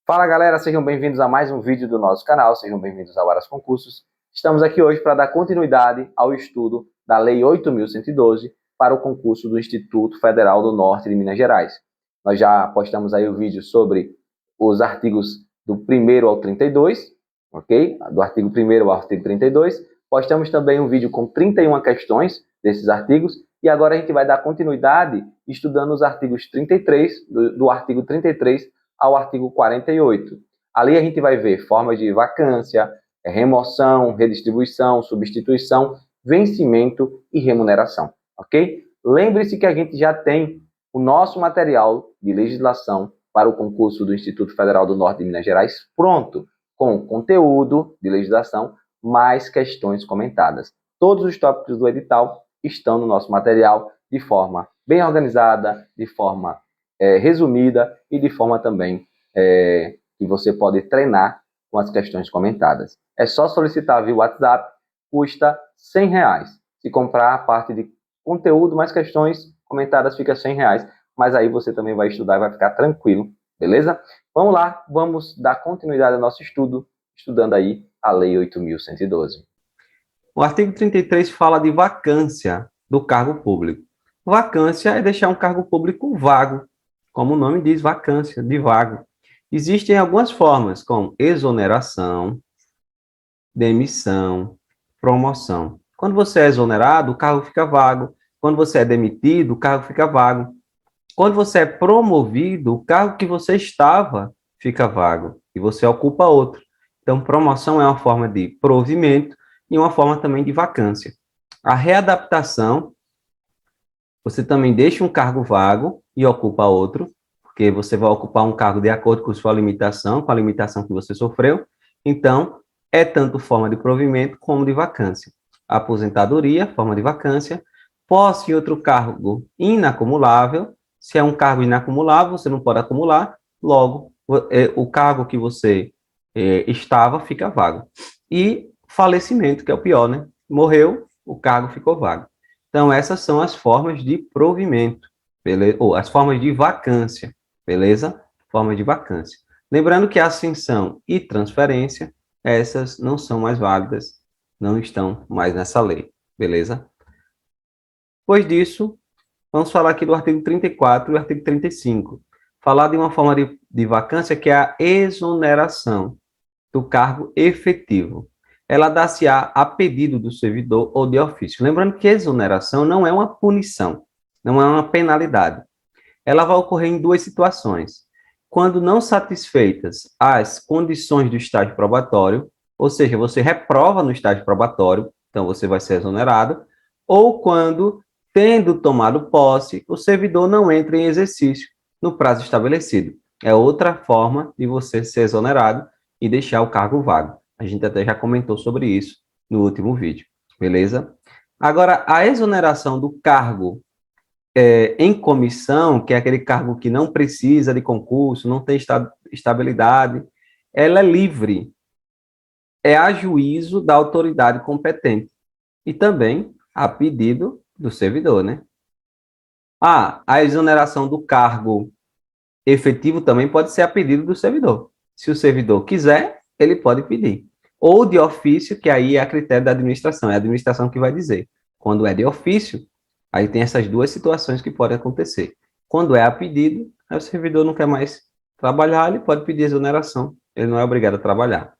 Fala galera, sejam bem-vindos a mais um vídeo do nosso canal, sejam bem-vindos ao Aras Concursos. Estamos aqui hoje para dar continuidade ao estudo da Lei 8.112 para o concurso do Instituto Federal do Norte de Minas Gerais. Nós já postamos aí o vídeo sobre os artigos do 1º ao 32, ok? Do artigo 1º ao artigo 32. Postamos também um vídeo com 31 questões desses artigos e agora a gente vai dar continuidade estudando os artigos 33, do artigo 33 ao artigo 48. Ali a gente vai ver formas de vacância, remoção, redistribuição, substituição, vencimento e remuneração, ok? Lembre-se que a gente já tem o nosso material de legislação para o concurso do Instituto Federal do Norte de Minas Gerais pronto, com conteúdo de legislação, mais questões comentadas. Todos os tópicos do edital estão no nosso material de forma bem organizada, de forma resumida e de forma também que você pode treinar com as questões comentadas. É só solicitar via WhatsApp, custa R$100. Se comprar a parte de conteúdo mais questões comentadas, fica R$100, mas aí você também vai estudar e vai ficar tranquilo, beleza? Vamos lá, vamos dar continuidade ao nosso estudo, estudando aí a Lei 8.112. O artigo 33 fala de vacância do cargo público. Vacância é deixar um cargo público vago, como o nome diz, vacância, de vago. Existem algumas formas, como exoneração, demissão, promoção. Quando você é exonerado, o cargo fica vago. Quando você é demitido, o cargo fica vago. Quando você é promovido, o cargo que você estava fica vago e você ocupa outro. Então, promoção é uma forma de provimento e uma forma também de vacância. A readaptação, você também deixa um cargo vago e ocupa outro, porque você vai ocupar um cargo de acordo com sua limitação, com a limitação que você sofreu. Então, é tanto forma de provimento como de vacância. Aposentadoria, forma de vacância. Posse em outro cargo inacumulável. Se é um cargo inacumulável, você não pode acumular, logo, o cargo que você estava fica vago. E falecimento, que é o pior, né? Morreu, o cargo ficou vago. Então, essas são as formas de provimento, beleza? Ou as formas de vacância, beleza? Formas de vacância. Lembrando que ascensão e transferência, essas não são mais válidas, não estão mais nessa lei, beleza? Depois disso, vamos falar aqui do artigo 34 e o artigo 35. Falar de uma forma de vacância que é a exoneração do cargo efetivo. Ela dá-se-á a pedido do servidor ou de ofício. Lembrando que exoneração não é uma punição, não é uma penalidade. Ela vai ocorrer em duas situações. Quando não satisfeitas as condições do estágio probatório, ou seja, você reprova no estágio probatório, então você vai ser exonerado, ou quando, tendo tomado posse, o servidor não entra em exercício no prazo estabelecido. É outra forma de você ser exonerado e deixar o cargo vago. A gente até já comentou sobre isso no último vídeo, beleza? Agora, a exoneração do cargo em comissão, que é aquele cargo que não precisa de concurso, não tem estabilidade, ela é livre. É a juízo da autoridade competente. E também a pedido do servidor, né? A exoneração do cargo efetivo também pode ser a pedido do servidor. Se o servidor quiser, ele pode pedir. Ou de ofício, que aí é a critério da administração, é a administração que vai dizer. Quando é de ofício, aí tem essas duas situações que podem acontecer. Quando é a pedido, aí o servidor não quer mais trabalhar, ele pode pedir exoneração, ele não é obrigado a trabalhar.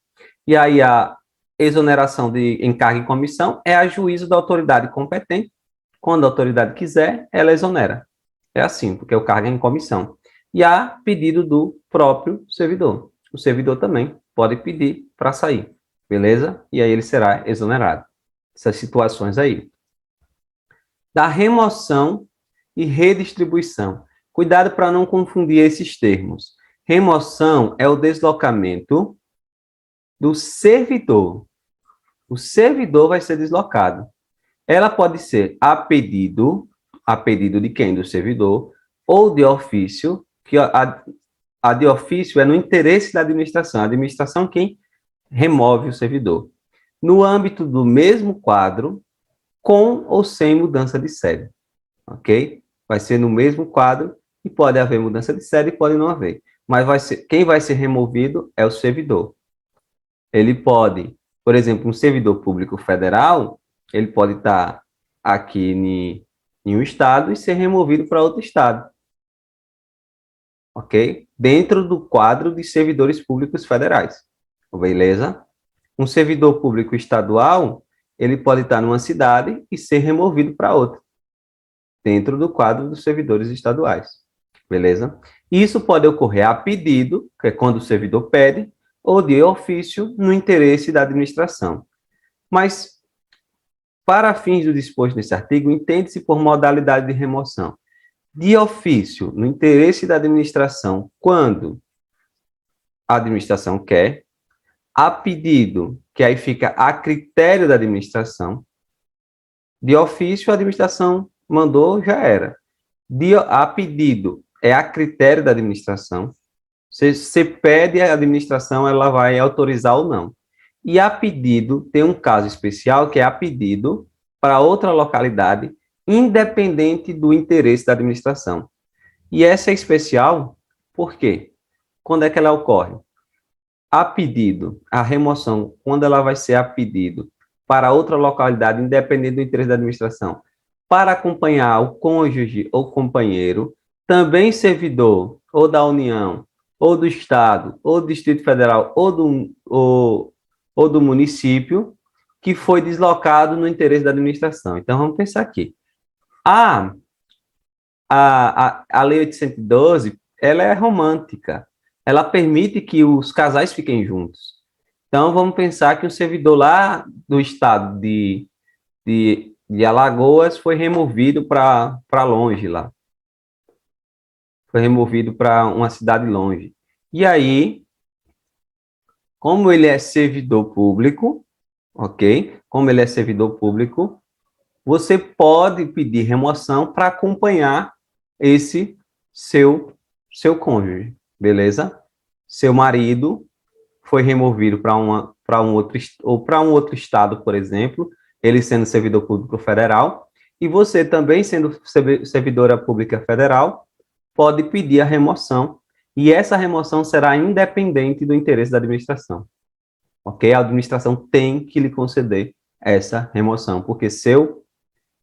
E aí a exoneração de encargo em comissão é a juízo da autoridade competente. Quando a autoridade quiser, ela exonera. É assim, porque o cargo é em comissão. E há pedido do próprio servidor. O servidor também pode pedir para sair, beleza? E aí ele será exonerado. Essas situações aí. Da remoção e redistribuição. Cuidado para não confundir esses termos. Remoção é o deslocamento do servidor. O servidor vai ser deslocado. Ela pode ser a pedido de quem? Do servidor, ou de ofício, que a de ofício é no interesse da administração. A administração quem remove o servidor. No âmbito do mesmo quadro, com ou sem mudança de sede. Ok? Vai ser no mesmo quadro e pode haver mudança de sede e pode não haver. mas quem vai ser removido é o servidor. Ele pode, por exemplo, um servidor público federal, ele pode estar aqui em um estado e ser removido para outro estado, ok? Dentro do quadro de servidores públicos federais, beleza? Um servidor público estadual, ele pode estar numa cidade e ser removido para outra, dentro do quadro dos servidores estaduais, beleza? Isso pode ocorrer a pedido, que é quando o servidor pede, ou de ofício, no interesse da administração. Mas, para fins do disposto nesse artigo, entende-se por modalidade de remoção. De ofício, no interesse da administração, quando a administração quer, a pedido, que aí fica a critério da administração. De ofício, a administração mandou, já era. A pedido é a critério da administração. Você pede a administração, ela vai autorizar ou não. E a pedido tem um caso especial, que é a pedido para outra localidade, independente do interesse da administração. E essa é especial, por quê? Quando é que ela ocorre? A pedido, a remoção, quando ela vai ser a pedido para outra localidade, independente do interesse da administração, para acompanhar o cônjuge ou companheiro, também servidor ou da União, ou do Estado, ou do Distrito Federal, ou do município, que foi deslocado no interesse da administração. Então, vamos pensar aqui. A Lei 812, ela é romântica. Ela permite que os casais fiquem juntos. Então, vamos pensar que um servidor lá do estado de Alagoas foi removido para longe lá. Foi removido para uma cidade longe. E aí, como ele é servidor público, ok? Como ele é servidor público, você pode pedir remoção para acompanhar esse seu cônjuge, beleza? Seu marido foi removido para um outro estado, por exemplo, ele sendo servidor público federal, e você também sendo servidora pública federal, pode pedir a remoção, e essa remoção será independente do interesse da administração. Ok? A administração tem que lhe conceder essa remoção, porque seu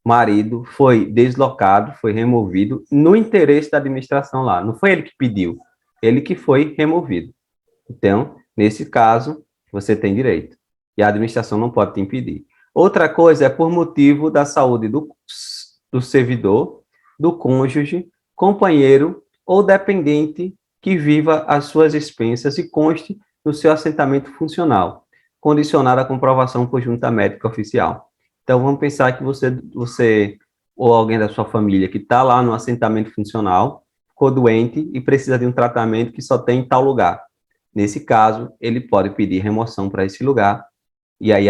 marido foi deslocado, foi removido no interesse da administração lá. Não foi ele que pediu, ele que foi removido. Então, nesse caso, você tem direito. E a administração não pode te impedir. Outra coisa é por motivo da saúde do servidor, do cônjuge, companheiro ou dependente que viva às suas expensas e conste no seu assentamento funcional, condicionado à comprovação conjunta médica oficial. Então, vamos pensar que você ou alguém da sua família que está lá no assentamento funcional, ficou doente e precisa de um tratamento que só tem em tal lugar. Nesse caso, ele pode pedir remoção para esse lugar, e aí,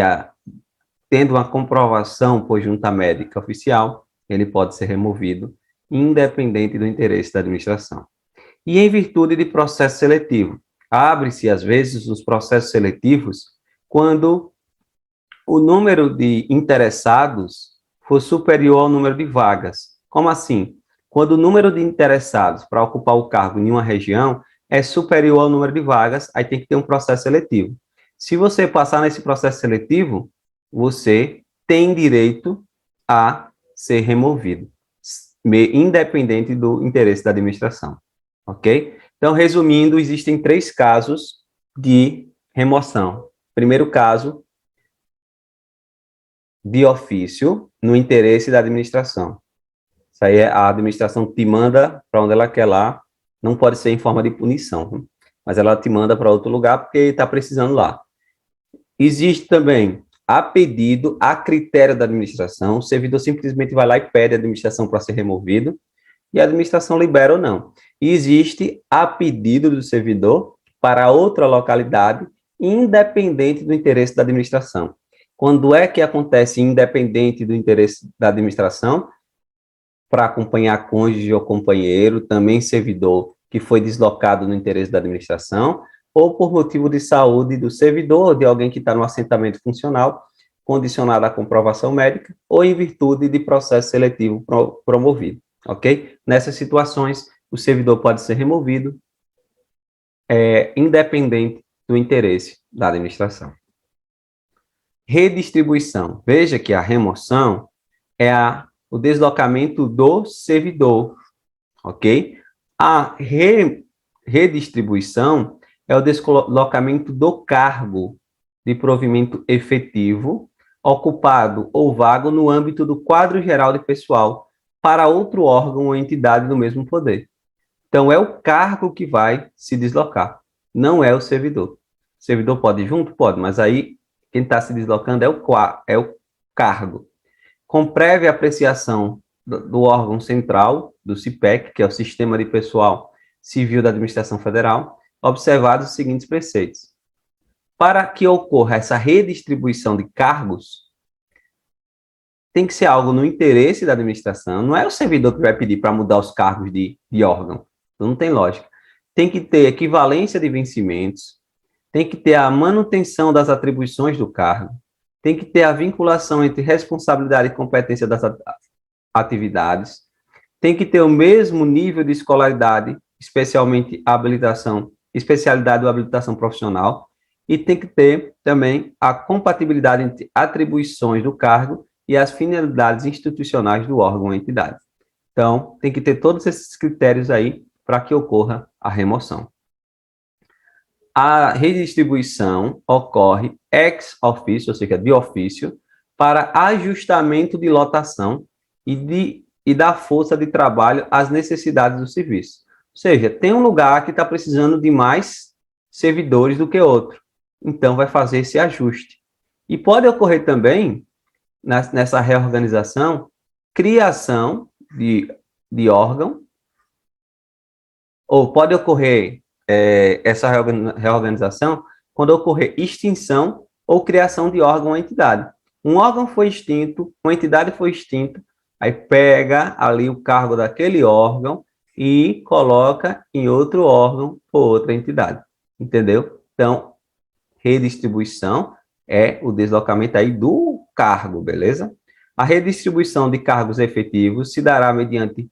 tendo uma comprovação por junta médica oficial, ele pode ser removido, independente do interesse da administração. E em virtude de processo seletivo, abre-se, às vezes, os processos seletivos quando o número de interessados for superior ao número de vagas. Como assim? Quando o número de interessados para ocupar o cargo em uma região é superior ao número de vagas, aí tem que ter um processo seletivo. Se você passar nesse processo seletivo, você tem direito a ser removido, independente do interesse da administração, ok? Então, resumindo, existem 3 casos de remoção. Primeiro caso, de ofício, no interesse da administração. Isso aí a administração te manda para onde ela quer lá, não pode ser em forma de punição, mas ela te manda para outro lugar porque está precisando lá. Existe também a pedido, a critério da administração, o servidor simplesmente vai lá e pede a administração para ser removido, e a administração libera ou não. E existe a pedido do servidor para outra localidade, independente do interesse da administração. Quando é que acontece independente do interesse da administração? Para acompanhar cônjuge ou companheiro, também servidor que foi deslocado no interesse da administração, ou por motivo de saúde do servidor, ou de alguém que está no assentamento funcional, condicionado à comprovação médica, ou em virtude de processo seletivo promovido, ok? Nessas situações, o servidor pode ser removido independente do interesse da administração. Redistribuição. Veja que a remoção é o deslocamento do servidor, ok? A redistribuição é o deslocamento do cargo de provimento efetivo, ocupado ou vago no âmbito do quadro geral de pessoal para outro órgão ou entidade do mesmo poder. Então, é o cargo que vai se deslocar, não é o servidor. O servidor pode ir junto? Pode, mas aí quem está se deslocando é o cargo. Com prévia apreciação do órgão central, do CIPEC, que é o Sistema de Pessoal Civil da Administração Federal, observados os seguintes preceitos. Para que ocorra essa redistribuição de cargos, tem que ser algo no interesse da administração, não é o servidor que vai pedir para mudar os cargos de órgão, então não tem lógica. Tem que ter equivalência de vencimentos, tem que ter a manutenção das atribuições do cargo, tem que ter a vinculação entre responsabilidade e competência das atividades, tem que ter o mesmo nível de escolaridade, especialmente especialidade ou habilitação profissional, e tem que ter também a compatibilidade entre atribuições do cargo e as finalidades institucionais do órgão ou entidade. Então, tem que ter todos esses critérios aí para que ocorra a remoção. A redistribuição ocorre ex officio, ou seja, de ofício, para ajustamento de lotação e da força de trabalho às necessidades do serviço. Ou seja, tem um lugar que está precisando de mais servidores do que outro. Então, vai fazer esse ajuste. E pode ocorrer também, nessa reorganização, criação de órgão, ou pode ocorrer essa reorganização quando ocorrer extinção ou criação de órgão ou entidade. Um órgão foi extinto, uma entidade foi extinta, aí pega ali o cargo daquele órgão e coloca em outro órgão ou outra entidade. Entendeu? Então, redistribuição é o deslocamento aí do cargo, beleza? A redistribuição de cargos efetivos se dará mediante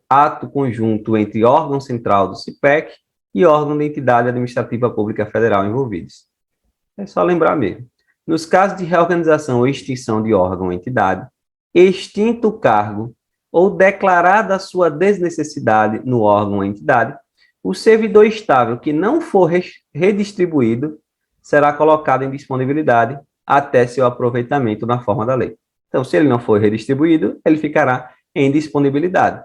ato conjunto entre órgão central do CIPEC e órgão da entidade administrativa pública federal envolvidos. É só lembrar mesmo. Nos casos de reorganização ou extinção de órgão ou entidade, extinto o cargo ou declarada a sua desnecessidade no órgão ou entidade, o servidor estável que não for redistribuído será colocado em disponibilidade até seu aproveitamento na forma da lei. Então, se ele não for redistribuído, ele ficará em disponibilidade.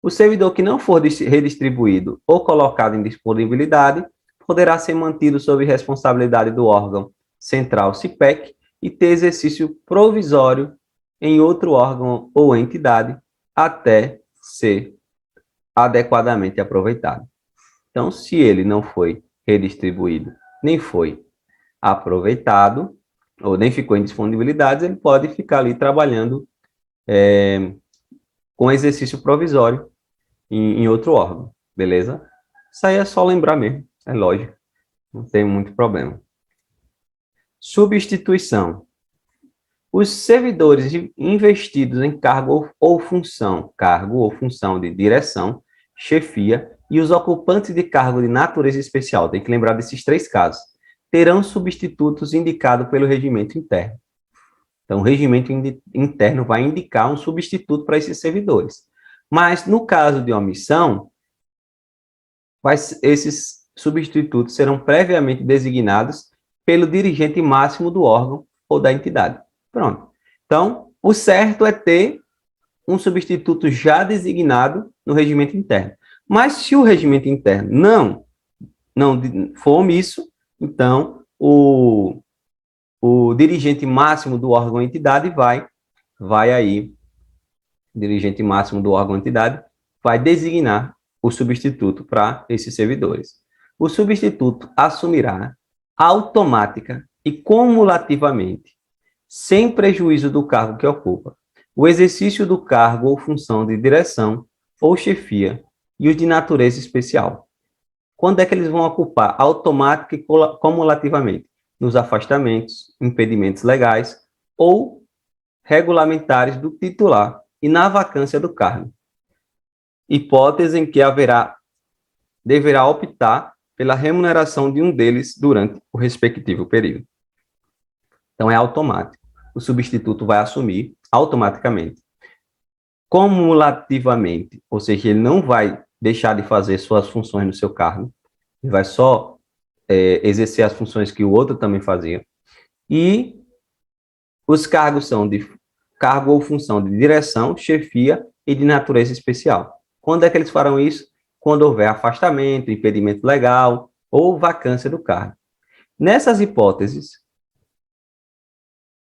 O servidor que não for redistribuído ou colocado em disponibilidade poderá ser mantido sob responsabilidade do órgão central CIPEC e ter exercício provisório em outro órgão ou entidade até ser adequadamente aproveitado. Então, se ele não foi redistribuído, nem foi aproveitado, ou nem ficou em disponibilidade, ele pode ficar ali trabalhando com exercício provisório em outro órgão, beleza? Isso aí é só lembrar mesmo, é lógico, não tem muito problema. Substituição. Os servidores investidos em cargo ou função de direção, chefia, e os ocupantes de cargo de natureza especial, tem que lembrar desses três casos, terão substitutos indicados pelo regimento interno. Então, o regimento interno vai indicar um substituto para esses servidores. Mas, no caso de omissão, esses substitutos serão previamente designados pelo dirigente máximo do órgão ou da entidade. Pronto. Então, o certo é ter um substituto já designado no regimento interno. Mas, se o regimento interno não for omisso, então, o dirigente máximo do órgão ou entidade dirigente máximo do órgão ou entidade vai designar o substituto para esses servidores. O substituto assumirá automática e cumulativamente, sem prejuízo do cargo que ocupa, o exercício do cargo ou função de direção ou chefia e os de natureza especial. Quando é que eles vão ocupar automática e cumulativamente? Nos afastamentos, impedimentos legais ou regulamentares do titular e na vacância do cargo. Hipótese em que deverá optar pela remuneração de um deles durante o respectivo período. Então, é automático. O substituto vai assumir automaticamente. Cumulativamente, ou seja, ele não vai deixar de fazer suas funções no seu cargo, ele vai só exercer as funções que o outro também fazia. E os cargos são de cargo ou função de direção, chefia e de natureza especial. Quando é que eles farão isso? Quando houver afastamento, impedimento legal ou vacância do cargo. Nessas hipóteses,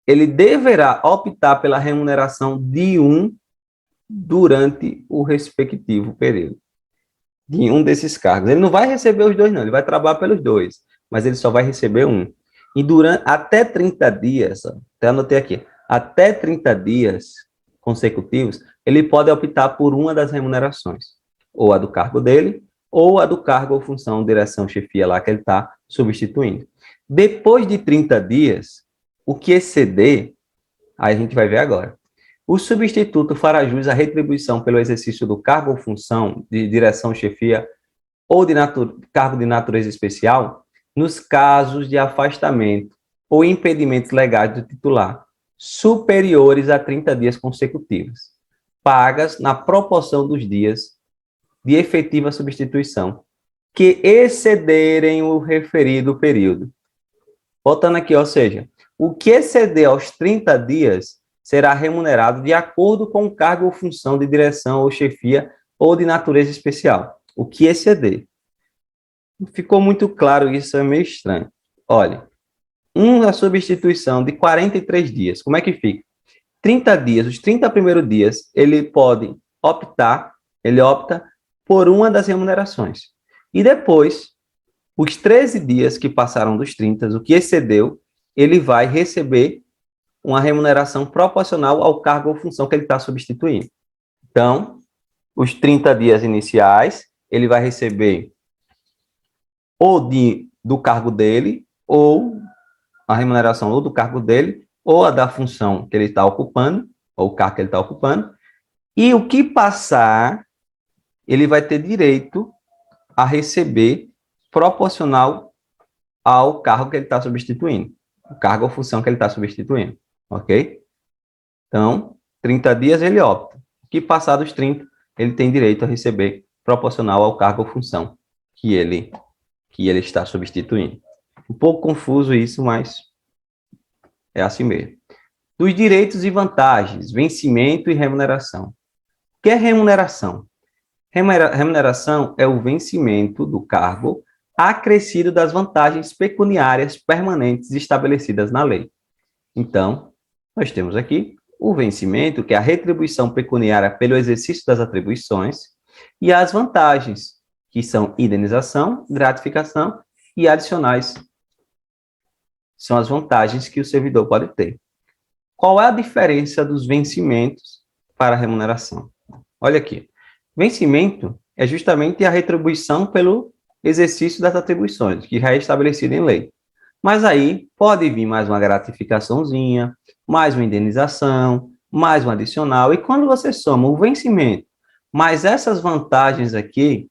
ele deverá optar pela remuneração de um durante o respectivo período. De um desses cargos. Ele não vai receber os dois, não. Ele vai trabalhar pelos dois, mas ele só vai receber um. E durante até 30 dias, até anotei aqui, até 30 dias consecutivos, ele pode optar por uma das remunerações, ou a do cargo dele, ou a do cargo ou função, direção, chefia lá que ele está substituindo. Depois de 30 dias, o que exceder, aí a gente vai ver agora. O substituto fará jus à retribuição pelo exercício do cargo ou função de direção, chefia ou de cargo de natureza especial nos casos de afastamento ou impedimentos legais do titular superiores a 30 dias consecutivos, pagas na proporção dos dias de efetiva substituição que excederem o referido período. Voltando aqui, ou seja, o que exceder aos 30 dias será remunerado de acordo com o cargo ou função de direção ou chefia ou de natureza especial. O que exceder. Ficou muito claro isso, é meio estranho. Olha, uma substituição de 43 dias, como é que fica? 30 dias, os 30 primeiros dias, ele opta por uma das remunerações. E depois, os 13 dias que passaram dos 30, o que excedeu, ele vai receber uma remuneração proporcional ao cargo ou função que ele está substituindo. Então, os 30 dias iniciais, ele vai receber ou do cargo dele, ou a remuneração ou do cargo dele, ou a da função que ele está ocupando, ou o cargo que ele está ocupando, e o que passar, ele vai ter direito a receber proporcional ao cargo que ele está substituindo, o cargo ou função que ele está substituindo. Ok? Então, 30 dias ele opta. O que passar dos 30, ele tem direito a receber proporcional ao cargo ou função que ele está substituindo. Um pouco confuso isso, mas é assim mesmo. Dos direitos e vantagens, vencimento e remuneração. O que é remuneração? Remuneração é o vencimento do cargo acrescido das vantagens pecuniárias permanentes estabelecidas na lei. Então, nós temos aqui o vencimento, que é a retribuição pecuniária pelo exercício das atribuições, e as vantagens, que são indenização, gratificação e adicionais. São as vantagens que o servidor pode ter. Qual é a diferença dos vencimentos para a remuneração? Olha aqui. Vencimento é justamente a retribuição pelo exercício das atribuições, que já é estabelecido em lei. Mas aí pode vir mais uma gratificaçãozinha, mais uma indenização, mais um adicional. E quando você soma o vencimento, mais essas vantagens aqui,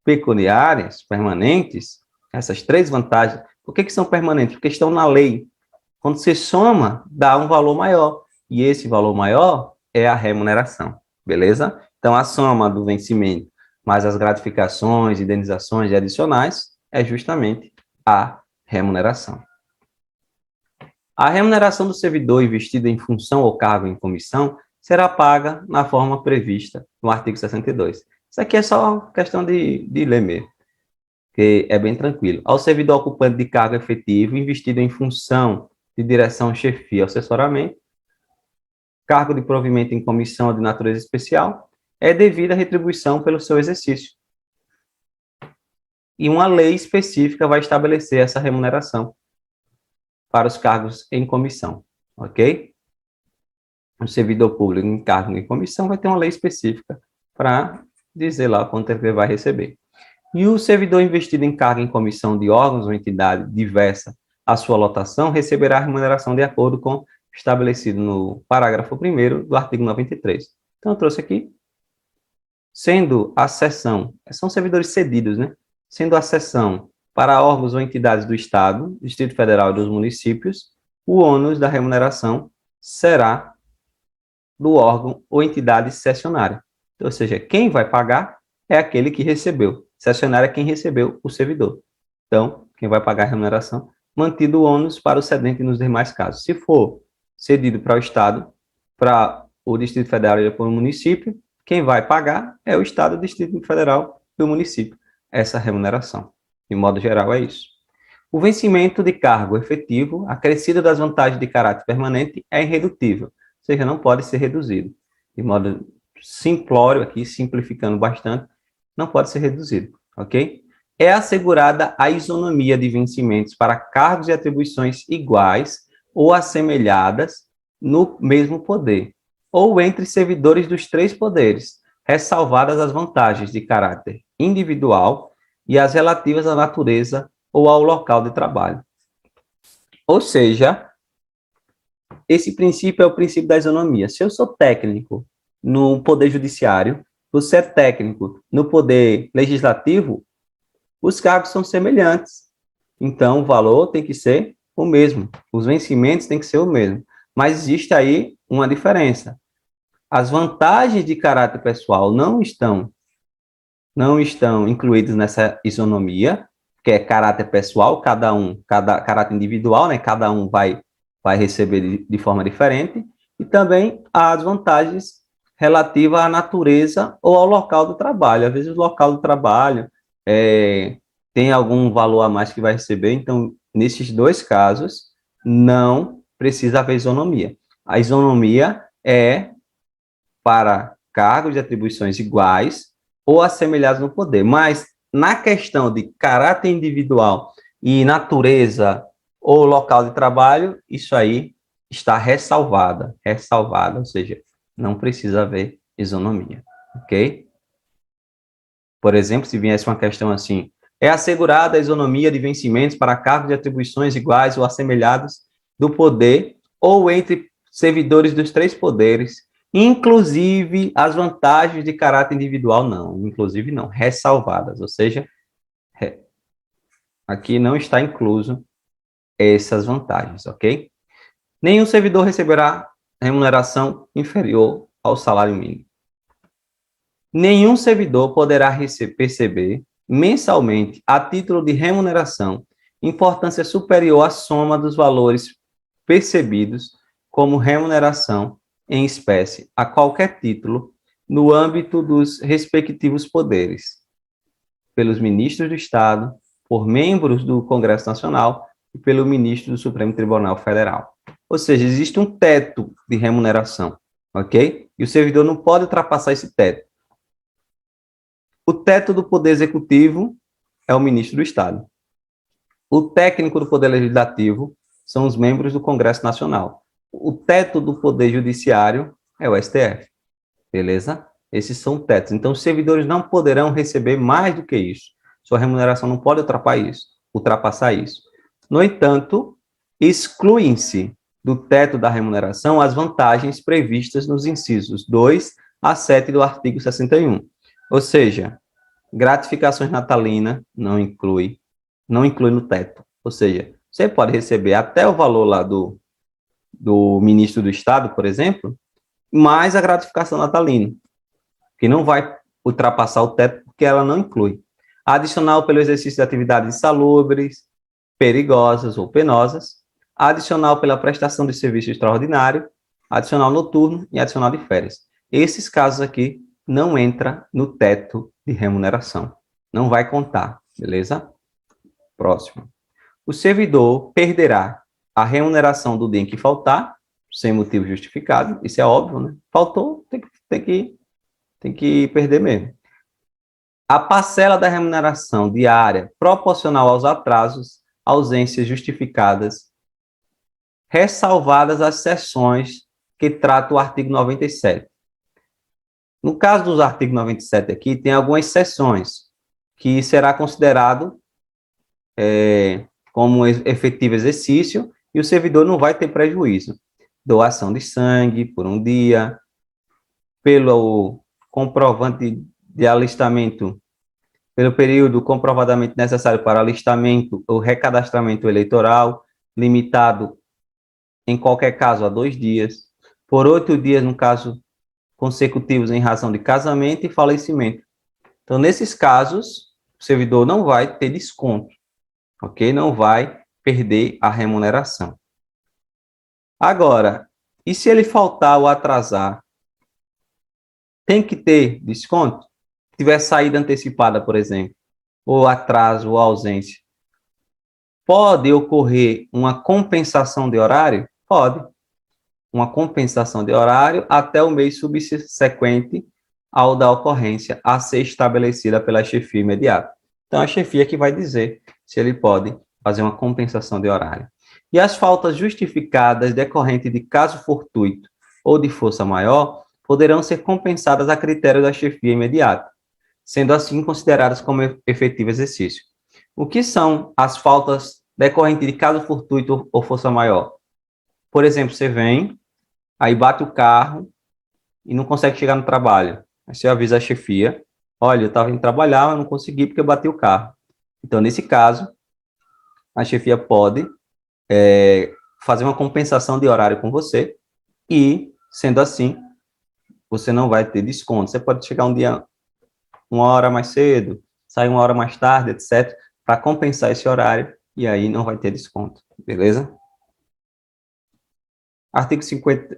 pecuniárias, permanentes, essas três vantagens, por que são permanentes? Porque estão na lei. Quando você soma, dá um valor maior. E esse valor maior é a remuneração. Beleza? Então, a soma do vencimento mais as gratificações, indenizações e adicionais é justamente a remuneração. A remuneração do servidor investido em função ou cargo em comissão será paga na forma prevista no artigo 62. Isso aqui é só questão de ler mesmo, que é bem tranquilo. Ao servidor ocupante de cargo efetivo investido em função de direção, chefia, assessoramento, cargo de provimento em comissão de natureza especial, é devida a retribuição pelo seu exercício. E uma lei específica vai estabelecer essa remuneração para os cargos em comissão, ok? O servidor público em cargo em comissão vai ter uma lei específica para dizer lá quanto ele vai receber. E o servidor investido em cargo em comissão de órgãos ou entidade diversa à sua lotação receberá a remuneração de acordo com o estabelecido no parágrafo 1º do artigo 93. Então, eu trouxe aqui, sendo a seção, são servidores cedidos, né? sendo a seção para órgãos ou entidades do Estado, Distrito Federal e dos municípios, o ônus da remuneração será do órgão ou entidade cessionária. Ou seja, quem vai pagar é aquele que recebeu. Cessionário é quem recebeu o servidor. Então, quem vai pagar a remuneração, mantido o ônus para o cedente nos demais casos. Se for cedido para o Estado, para o Distrito Federal e para o município, quem vai pagar é o Estado, o Distrito Federal e o município. Essa remuneração. De modo geral, é isso. O vencimento de cargo efetivo, acrescido das vantagens de caráter permanente, é irredutível, ou seja, não pode ser reduzido. De modo simplório aqui, simplificando bastante, não pode ser reduzido, ok? É assegurada a isonomia de vencimentos para cargos e atribuições iguais ou assemelhadas no mesmo poder, ou entre servidores dos três poderes, ressalvadas as vantagens de caráter individual e as relativas à natureza ou ao local de trabalho. Ou seja, esse princípio é o princípio da isonomia. Se eu sou técnico no Poder Judiciário, você é técnico no Poder Legislativo, os cargos são semelhantes. Então, o valor tem que ser o mesmo. Os vencimentos têm que ser o mesmo. Mas existe aí uma diferença. As vantagens de caráter pessoal não estão incluídas nessa isonomia, que é caráter pessoal, cada caráter individual, né? Cada um vai receber de forma diferente, e também as vantagens relativas à natureza ou ao local do trabalho. Às vezes o local do trabalho tem algum valor a mais que vai receber, então, nesses dois casos, não precisa haver isonomia. A isonomia é para cargos de atribuições iguais ou assemelhados no poder, mas na questão de caráter individual e natureza ou local de trabalho, isso aí está ressalvada, ou seja, não precisa haver isonomia, ok? Por exemplo, se viesse uma questão assim, é assegurada a isonomia de vencimentos para cargos de atribuições iguais ou assemelhados do poder ou entre servidores dos três poderes, inclusive as vantagens de caráter individual, não, inclusive não, ressalvadas, ou seja, aqui não está incluso essas vantagens, ok? Nenhum servidor receberá remuneração inferior ao salário mínimo. Nenhum servidor poderá perceber mensalmente, a título de remuneração, importância superior à soma dos valores percebidos como remuneração em espécie a qualquer título no âmbito dos respectivos poderes, pelos ministros do Estado, por membros do Congresso Nacional e pelo ministro do Supremo Tribunal Federal. Ou seja, existe um teto de remuneração, ok? E o servidor não pode ultrapassar esse teto. O teto do Poder Executivo é o ministro do Estado. O técnico do Poder Legislativo são os membros do Congresso Nacional. O teto do Poder Judiciário é o STF. Beleza? Esses são tetos. Então, os servidores não poderão receber mais do que isso. Sua remuneração não pode ultrapassar isso. No entanto, excluem-se do teto da remuneração as vantagens previstas nos incisos 2 a 7 do artigo 61. Ou seja, gratificações natalinas não inclui no teto. Ou seja, você pode receber até o valor lá do ministro do Estado, por exemplo, mais a gratificação natalina, que não vai ultrapassar o teto porque ela não inclui. Adicional pelo exercício de atividades insalubres, perigosas ou penosas, adicional pela prestação de serviço extraordinário, adicional noturno e adicional de férias. Esses casos aqui não entram no teto de remuneração. Não vai contar, beleza? Próximo. O servidor perderá a remuneração do dia em que faltar, sem motivo justificado, isso é óbvio, né? Faltou, tem que perder mesmo. A parcela da remuneração diária proporcional aos atrasos, ausências justificadas, ressalvadas as seções que trata o artigo 97. No caso dos artigos 97 aqui, tem algumas seções que será considerado como efetivo exercício e o servidor não vai ter prejuízo. Doação de sangue por um dia, pelo comprovante de alistamento pelo período comprovadamente necessário para alistamento ou recadastramento eleitoral, limitado, em qualquer caso, a 2 dias, por 8 dias, no caso consecutivos, em razão de casamento e falecimento. Então, nesses casos, o servidor não vai ter desconto, ok? Não vai perder a remuneração. Agora, e se ele faltar ou atrasar, tem que ter desconto? Se tiver saída antecipada, por exemplo, ou atraso ou ausência, pode ocorrer uma compensação de horário? Pode. Uma compensação de horário até o mês subsequente ao da ocorrência a ser estabelecida pela chefia imediata. Então, a chefia que vai dizer se ele pode fazer uma compensação de horário. E as faltas justificadas decorrentes de caso fortuito ou de força maior poderão ser compensadas a critério da chefia imediata, sendo assim consideradas como efetivo exercício. O que são as faltas decorrentes de caso fortuito ou força maior? Por exemplo, você vem, aí bate o carro e não consegue chegar no trabalho. Aí você avisa a chefia, olha, eu estava indo trabalhar, mas não consegui porque eu bati o carro. Então, nesse caso, a chefia pode fazer uma compensação de horário com você e, sendo assim, você não vai ter desconto. Você pode chegar um dia, 1 hora mais cedo, sair 1 hora mais tarde, etc., para compensar esse horário e aí não vai ter desconto, beleza? Artigo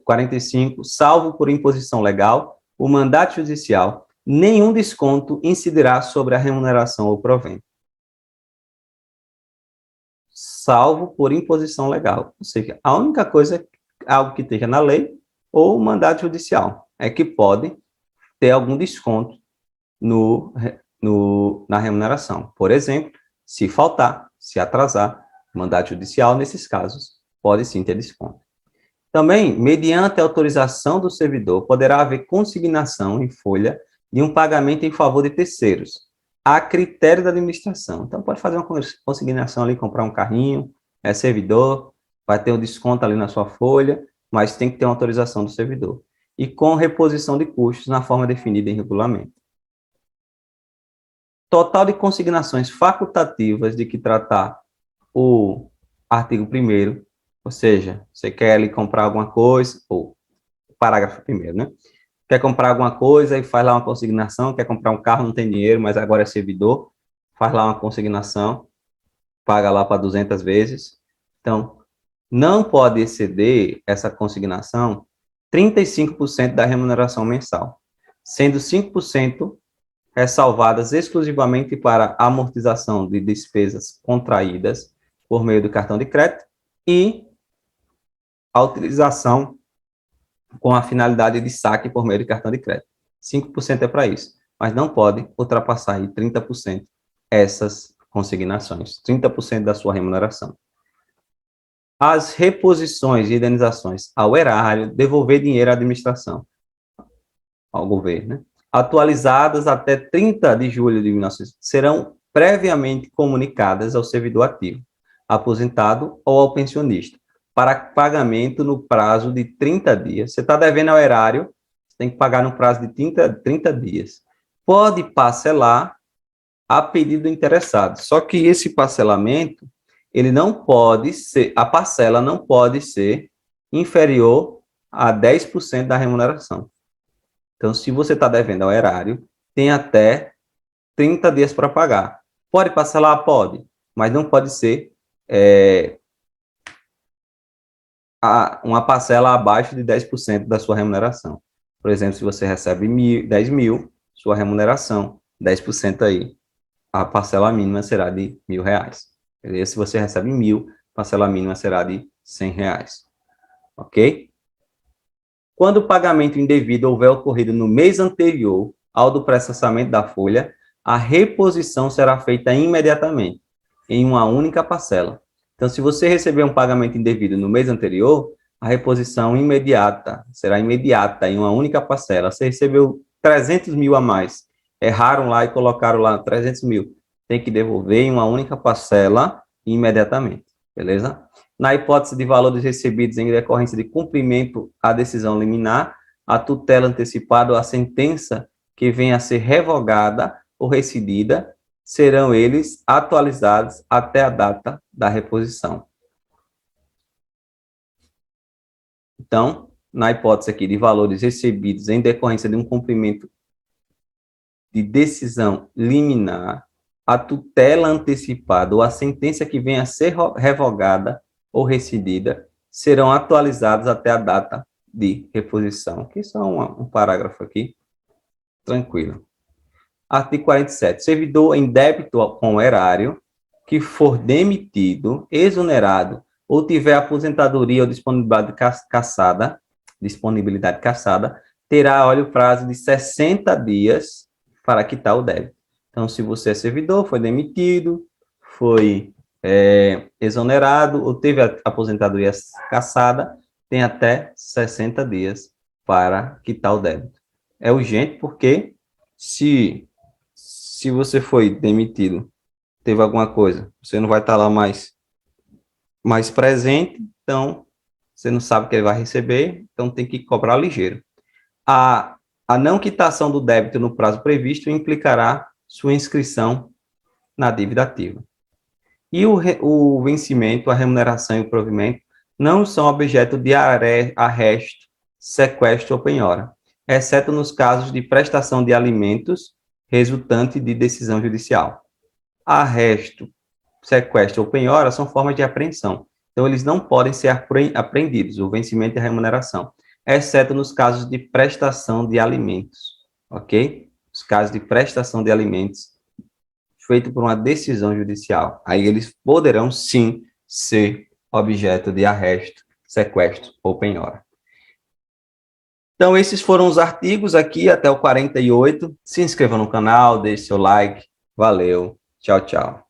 45, salvo por imposição legal, o mandato judicial, nenhum desconto incidirá sobre a remuneração ou provento. Salvo por imposição legal. Ou seja, a única coisa, algo que esteja na lei, ou mandato judicial, é que pode ter algum desconto na remuneração. Por exemplo, se faltar, se atrasar, mandato judicial, nesses casos, pode sim ter desconto. Também, mediante autorização do servidor, poderá haver consignação em folha de um pagamento em favor de terceiros, a critério da administração. Então, pode fazer uma consignação ali, comprar um carrinho, é servidor, vai ter um desconto ali na sua folha, mas tem que ter uma autorização do servidor. E com reposição de custos na forma definida em regulamento. Total de consignações facultativas de que tratar o artigo 1º, ou seja, você quer ali comprar alguma coisa, ou parágrafo 1º, né? Quer comprar alguma coisa e faz lá uma consignação, quer comprar um carro, não tem dinheiro, mas agora é servidor, faz lá uma consignação, paga lá para 200 vezes. Então, não pode exceder essa consignação 35% da remuneração mensal, sendo 5% ressalvadas exclusivamente para amortização de despesas contraídas por meio do cartão de crédito e a utilização com a finalidade de saque por meio de cartão de crédito. 5% é para isso, mas não pode ultrapassar aí 30% essas consignações, 30% da sua remuneração. As reposições e indenizações ao erário, devolver dinheiro à administração, ao governo, né? Atualizadas até 30 de julho de 1900, serão previamente comunicadas ao servidor ativo, aposentado ou ao pensionista, para pagamento no prazo de 30 dias. Você está devendo ao erário, você tem que pagar no prazo de 30 dias. Pode parcelar a pedido do interessado, só que esse parcelamento, ele não pode ser, a parcela não pode ser inferior a 10% da remuneração. Então, se você está devendo ao erário, tem até 30 dias para pagar. Pode parcelar? Pode, mas não pode ser uma parcela abaixo de 10% da sua remuneração. Por exemplo, se você recebe 10 mil, sua remuneração, 10% aí, a parcela mínima será de R$1.000. E se você recebe 1.000, a parcela mínima será de R$100. Ok? Quando o pagamento indevido houver ocorrido no mês anterior ao do processamento da folha, a reposição será feita imediatamente, em uma única parcela. Então, se você receber um pagamento indevido no mês anterior, a reposição será imediata, em uma única parcela. Você recebeu 300 mil a mais, erraram lá e colocaram lá 300 mil. Tem que devolver em uma única parcela imediatamente, beleza? Na hipótese de valores recebidos em decorrência de cumprimento à decisão liminar, a tutela antecipada ou a sentença que venha a ser revogada ou rescindida, serão eles atualizados até a data da reposição. Então, na hipótese aqui de valores recebidos em decorrência de um cumprimento de decisão liminar, a tutela antecipada ou a sentença que venha a ser revogada ou rescindida serão atualizados até a data de reposição. Aqui só um parágrafo aqui, tranquilo. Artigo 47. Servidor em débito com o erário que for demitido, exonerado ou tiver aposentadoria ou disponibilidade cassada, terá, olha, o prazo de 60 dias para quitar o débito. Então, se você é servidor, foi demitido, foi exonerado ou teve a aposentadoria cassada, tem até 60 dias para quitar o débito. É urgente porque se você foi demitido, teve alguma coisa, você não vai estar lá mais presente, então você não sabe o que ele vai receber, então tem que cobrar ligeiro. A não quitação do débito no prazo previsto implicará sua inscrição na dívida ativa. E o vencimento, a remuneração e o provimento não são objeto de arresto, sequestro ou penhora, exceto nos casos de prestação de alimentos resultante de decisão judicial. Arresto, sequestro ou penhora são formas de apreensão. Então, eles não podem ser apreendidos, o vencimento e a remuneração, exceto nos casos de prestação de alimentos, ok? Os casos de prestação de alimentos feito por uma decisão judicial. Aí eles poderão, sim, ser objeto de arresto, sequestro ou penhora. Então, esses foram os artigos aqui, até o 48. Se inscreva no canal, deixe seu like. Valeu. Tchau, tchau.